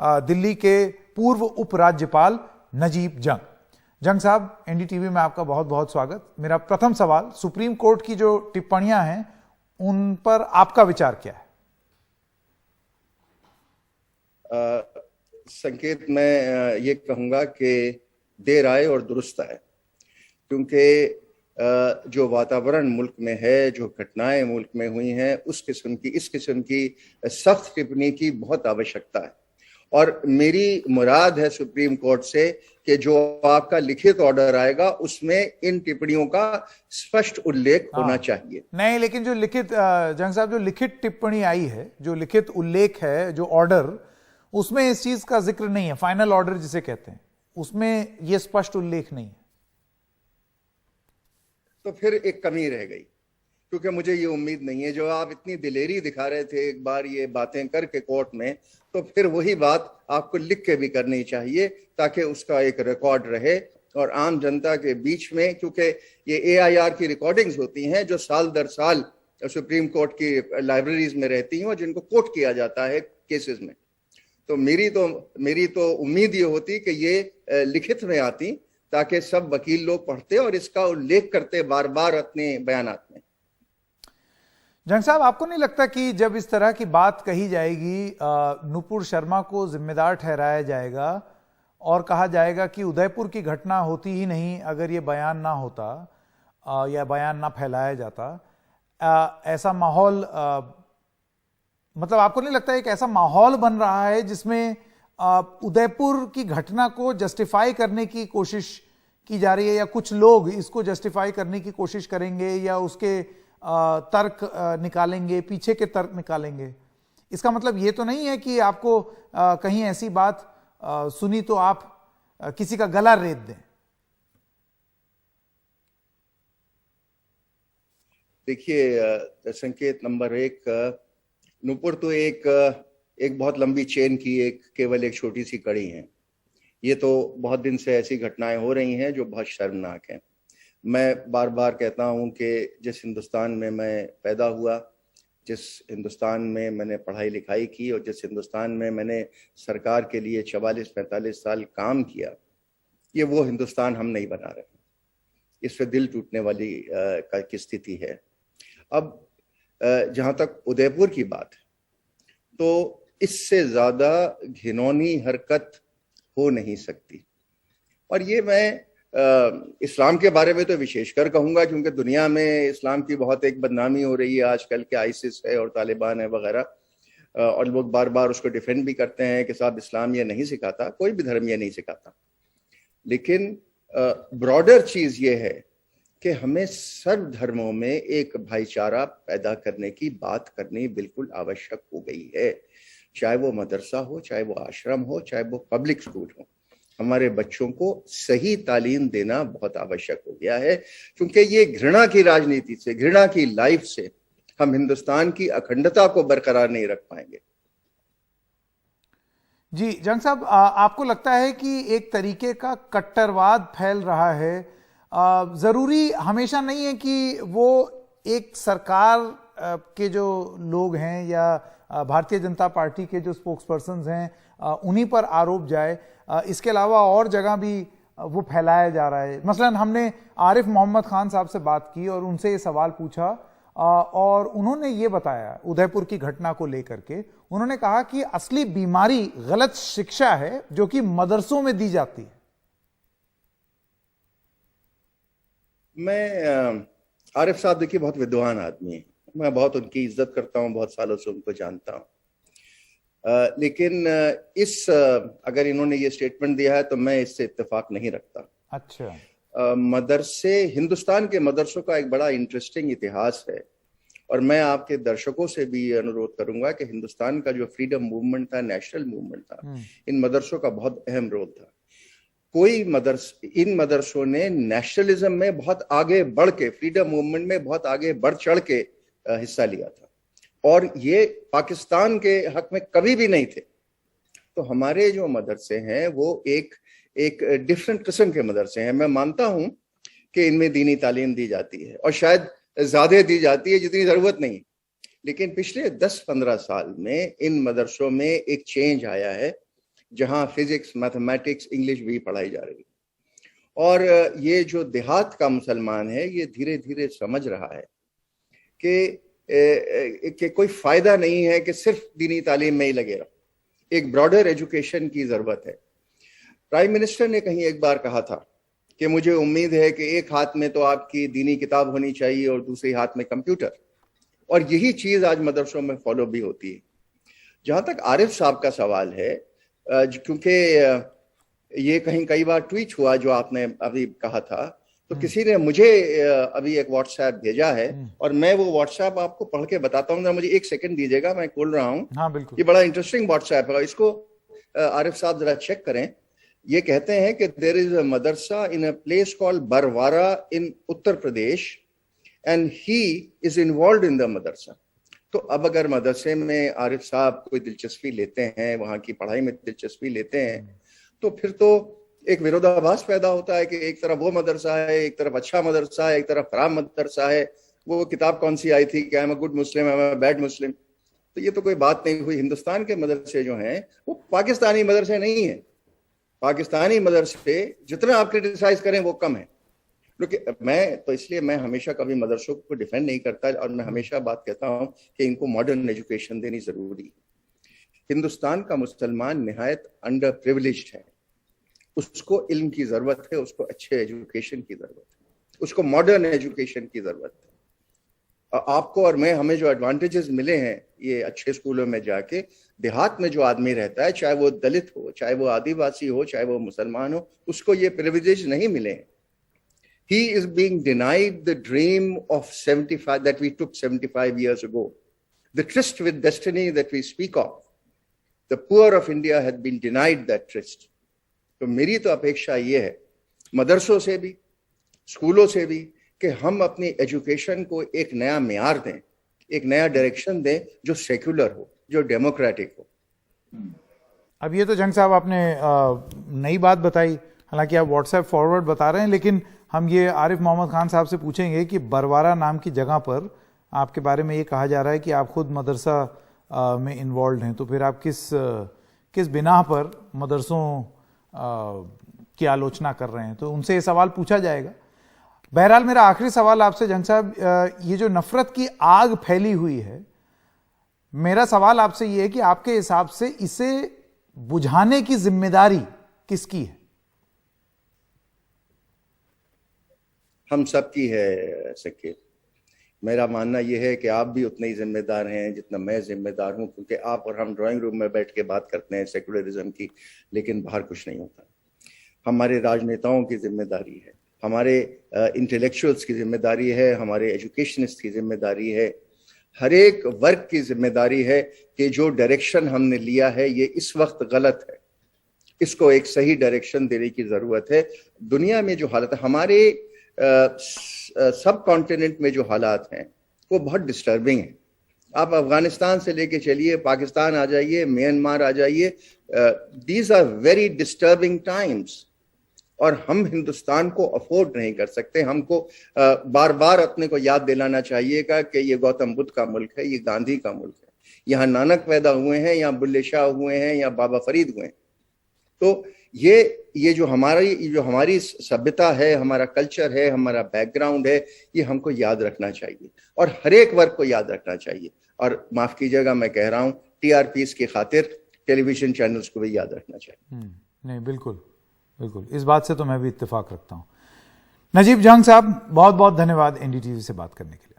दिल्ली के पूर्व उपराज्यपाल नजीब जंग। जंग साहब, एनडीटीवी में आपका बहुत बहुत स्वागत। मेरा प्रथम सवाल, सुप्रीम कोर्ट की जो टिप्पणियां हैं उन पर आपका विचार क्या है? संकेत, मैं ये कहूंगा कि देर आए और दुरुस्त आए, क्योंकि जो वातावरण मुल्क में है, जो घटनाएं मुल्क में हुई हैं, इस किस्म की सख्त टिप्पणी की बहुत आवश्यकता है। और मेरी मुराद है सुप्रीम कोर्ट से कि जो आपका लिखित ऑर्डर आएगा उसमें इन टिप्पणियों का स्पष्ट उल्लेख होना चाहिए। नहीं, लेकिन जो लिखित, जंग साहब, जो लिखित टिप्पणी आई है, जो लिखित उल्लेख है, जो ऑर्डर, उसमें इस चीज का जिक्र नहीं है। फाइनल ऑर्डर जिसे कहते हैं, उसमें यह स्पष्ट उल्लेख नहीं है। तो फिर एक कमी रह गई, क्योंकि मुझे ये उम्मीद नहीं है, जो आप इतनी दिलेरी दिखा रहे थे एक बार ये बातें करके कोर्ट में, तो फिर वही बात आपको लिख के भी करनी चाहिए ताकि उसका एक रिकॉर्ड रहे और आम जनता के बीच में, क्योंकि ये AIR की रिकॉर्डिंग्स होती हैं जो साल दर साल सुप्रीम कोर्ट की लाइब्रेरीज में रहती हैं और जिनको कोट किया जाता है केसेस में। तो मेरी तो उम्मीद ये होती कि ये लिखित में आती ताकि सब वकील लोग पढ़ते और इसका उल्लेख करते बार बार अपने बयानात में। जंग साहब, आपको नहीं लगता कि जब इस तरह की बात कही जाएगी, नुपुर शर्मा को जिम्मेदार ठहराया जाएगा और कहा जाएगा कि उदयपुर की घटना होती ही नहीं अगर ये बयान ना होता या बयान ना फैलाया जाता, ऐसा माहौल, मतलब आपको नहीं लगता एक ऐसा माहौल बन रहा है जिसमें उदयपुर की घटना को जस्टिफाई करने की कोशिश की जा रही है, या कुछ लोग इसको जस्टिफाई करने की कोशिश करेंगे या उसके तर्क निकालेंगे, पीछे के तर्क निकालेंगे? इसका मतलब ये तो नहीं है कि आपको कहीं ऐसी बात सुनी तो आप किसी का गला रेत दें? देखिए संकेत, नंबर एक, नुपुर तो एक बहुत लंबी चेन की केवल एक छोटी सी कड़ी है। ये तो बहुत दिन से ऐसी घटनाएं हो रही हैं जो बहुत शर्मनाक हैं। मैं बार बार कहता हूं कि जिस हिंदुस्तान में मैं पैदा हुआ, जिस हिंदुस्तान में मैंने पढ़ाई लिखाई की और जिस हिंदुस्तान में मैंने सरकार के लिए 44-45 साल काम किया, ये वो हिंदुस्तान हम नहीं बना रहे। इस पे दिल टूटने वाली की स्थिति है। अब जहां तक उदयपुर की बात है, तो इससे ज्यादा घिनौनी हरकत हो नहीं सकती। और ये मैं इस्लाम के बारे में तो विशेषकर कहूंगा, क्योंकि दुनिया में इस्लाम की बहुत एक बदनामी हो रही है आजकल के, आईसिस है और तालिबान है वगैरह, और लोग बार बार उसको डिफेंड भी करते हैं कि साहब इस्लाम ये नहीं सिखाता, कोई भी धर्म ये नहीं सिखाता। लेकिन ब्रॉडर चीज ये है कि हमें सर्व धर्मों में एक भाईचारा पैदा करने की बात करनी बिल्कुल आवश्यक हो गई है। चाहे वो मदरसा हो, चाहे वो आश्रम हो, चाहे वो पब्लिक स्कूल हो, हमारे बच्चों को सही तालीम देना बहुत आवश्यक हो गया है, क्योंकि ये घृणा की राजनीति से, घृणा की लाइफ से हम हिंदुस्तान की अखंडता को बरकरार नहीं रख पाएंगे। जी जंग साहब, आपको लगता है कि एक तरीके का कट्टरवाद फैल रहा है? जरूरी हमेशा नहीं है कि वो एक सरकार के जो लोग हैं या भारतीय जनता पार्टी के जो स्पोक्सपर्सन्स हैं उन्हीं पर आरोप जाए, इसके अलावा और जगह भी वो फैलाया जा रहा है। मसलन हमने आरिफ मोहम्मद खान साहब से बात की और उनसे ये सवाल पूछा और उन्होंने ये बताया उदयपुर की घटना को लेकर के, उन्होंने कहा कि असली बीमारी गलत शिक्षा है जो कि मदरसों में दी जाती है। मैं आरिफ साहब देखिए बहुत विद्वान आदमी है, मैं बहुत उनकी इज्जत करता हूँ, बहुत सालों से उनको जानता हूँ, लेकिन अगर इन्होंने ये स्टेटमेंट दिया है तो मैं इससे इत्तेफाक नहीं रखता। अच्छा। मदरसे, हिंदुस्तान के मदरसों का एक बड़ा इंटरेस्टिंग इतिहास है और मैं आपके दर्शकों से भी अनुरोध करूंगा कि हिंदुस्तान का जो फ्रीडम मूवमेंट था, नेशनल मूवमेंट था, इन मदरसों का बहुत अहम रोल था। इन मदरसों ने नेशनलिज्म में बहुत आगे बढ़ के, फ्रीडम मूवमेंट में बहुत आगे बढ़ चढ़ के हिस्सा लिया था और ये पाकिस्तान के हक में कभी भी नहीं थे। तो हमारे जो मदरसे हैं वो एक डिफरेंट किस्म के मदरसे हैं। मैं मानता हूं कि इनमें दीनी तालीम दी जाती है और शायद ज्यादा दी जाती है जितनी जरूरत नहीं, लेकिन पिछले 10-15 साल में इन मदरसों में एक चेंज आया है जहां फिजिक्स, मैथमेटिक्स, इंग्लिश भी पढ़ाई जा रही है। और ये जो देहात का मुसलमान है ये धीरे धीरे समझ रहा है कि कोई फायदा नहीं है कि सिर्फ दीनी तालीम में ही लगे रहो, एक ब्रॉडर एजुकेशन की जरूरत है। प्राइम मिनिस्टर ने कहीं एक बार कहा था कि मुझे उम्मीद है कि एक हाथ में तो आपकी दीनी किताब होनी चाहिए और दूसरे हाथ में कंप्यूटर, और यही चीज आज मदरसों में फॉलो भी होती है। जहां तक आरिफ साहब का सवाल है, क्योंकि ये कहीं कई बार ट्वीट हुआ जो आपने अभी कहा था, तो किसी ने मुझे अभी एक व्हाट्सएप भेजा है और मैं वो व्हाट्सएप आपको पढ़ के बताता हूँ। मुझे एक सेकंड दीजिएगा, मैं खोल रहा हूँ। हाँ बिल्कुल। ये बड़ा इंटरेस्टिंग व्हाट्सएप है, इसको आरिफ साहब जरा चेक करें। ये कहते हैं कि there is a madrasa in a place called Barwara in Uttar Pradesh and he is involve in the madrasa. तो अब अगर मदरसे में आरिफ साहब कोई दिलचस्पी लेते हैं, वहां की पढ़ाई में दिलचस्पी लेते हैं, तो फिर तो एक विरोधाभास पैदा होता है कि एक तरफ वो मदरसा है, एक तरफ अच्छा मदरसा है, एक तरफ खराब मदरसा है। वो किताब कौन सी आई थी कि I am a good Muslim, I am a bad Muslim, तो ये तो कोई बात नहीं हुई। हिंदुस्तान के मदरसे जो हैं वो पाकिस्तानी मदरसे नहीं है। पाकिस्तानी मदरसे जितना आप क्रिटिसाइज करें वो कम है। क्योंकि मैं हमेशा कभी मदरसों को डिफेंड नहीं करता, और मैं हमेशा बात कहता हूं कि इनको मॉडर्न एजुकेशन देनी जरूरी है। हिंदुस्तान का मुसलमान निहायत अंडर प्रिविलेज्ड है, उसको इल्म की जरूरत है, उसको अच्छे एजुकेशन की जरूरत है, उसको मॉडर्न एजुकेशन की जरूरत है। आपको और हमें जो एडवांटेजेस मिले हैं ये अच्छे स्कूलों में जाके, देहात में जो आदमी रहता है, चाहे वो दलित हो, चाहे वो आदिवासी हो, चाहे वो मुसलमान हो, उसको ये प्रिविलेज नहीं मिले हैं। He is being denied the dream of 75 that we took 75 years ago. The tryst with destiny that we speak of. The poor of India had been denied that tryst. तो मेरी तो अपेक्षा ये है मदरसों से भी, स्कूलों से भी, कि हम अपनी एजुकेशन को एक नया मेयार दें, एक नया डायरेक्शन दें जो सेक्युलर हो, जो डेमोक्रेटिक हो। अब ये तो जंग साहब आपने नई बात बताई, हालांकि आप व्हाट्सएप फॉरवर्ड बता रहे हैं, लेकिन हम ये आरिफ मोहम्मद खान साहब से पूछेंगे कि बरवारा नाम की जगह पर आपके बारे में ये कहा जा रहा है कि आप खुद मदरसा में इन्वॉल्व हैं, तो फिर आप किस बिना पर मदरसों की आलोचना कर रहे हैं, तो उनसे ये सवाल पूछा जाएगा। बहरहाल मेरा आखिरी सवाल आपसे जंग साहब, ये जो नफरत की आग फैली हुई है, मेरा सवाल आपसे ये है कि आपके हिसाब से इसे बुझाने की जिम्मेदारी किसकी है? हम सब की है सके। मेरा मानना यह है कि आप भी उतने ही जिम्मेदार हैं जितना मैं जिम्मेदार हूं, क्योंकि आप और हम ड्राइंग रूम में बैठ के बात करते हैं सेकुलरिज्म की, लेकिन बाहर कुछ नहीं होता। हमारे राजनेताओं की जिम्मेदारी है, हमारे इंटेलेक्चुअल्स की जिम्मेदारी है, हमारे एजुकेशनिस्ट की जिम्मेदारी है, हर एक वर्ग की जिम्मेदारी है कि जो डायरेक्शन हमने लिया है ये इस वक्त गलत है, इसको एक सही डायरेक्शन देने की जरूरत है। दुनिया में जो हालत है, हमारे सब कॉन्टिनेंट में जो हालात हैं वो बहुत डिस्टर्बिंग है। आप अफगानिस्तान से लेके चलिए, पाकिस्तान आ जाइए, म्यांमार आ जाइए, these are very disturbing times, और हम हिंदुस्तान को अफोर्ड नहीं कर सकते। हमको बार बार अपने को याद दिलाना चाहिएगा कि ये गौतम बुद्ध का मुल्क है, ये गांधी का मुल्क है, यहाँ नानक पैदा हुए हैं, यहाँ बुल्ले शाह हुए हैं, यहाँ बाबा फरीद हुए हैं। तो ये जो हमारी सभ्यता है, हमारा कल्चर है, हमारा बैकग्राउंड है, ये हमको याद रखना चाहिए और हर एक वर्ग को याद रखना चाहिए। और माफ कीजिएगा मैं कह रहा हूं, टीआरपीस की खातिर टेलीविजन चैनल्स को भी याद रखना चाहिए। नहीं, बिल्कुल बिल्कुल, इस बात से तो मैं भी इत्तेफाक रखता हूं। नजीब जंग साहब, बहुत बहुत धन्यवाद एनडीटीवी से बात करने के लिए।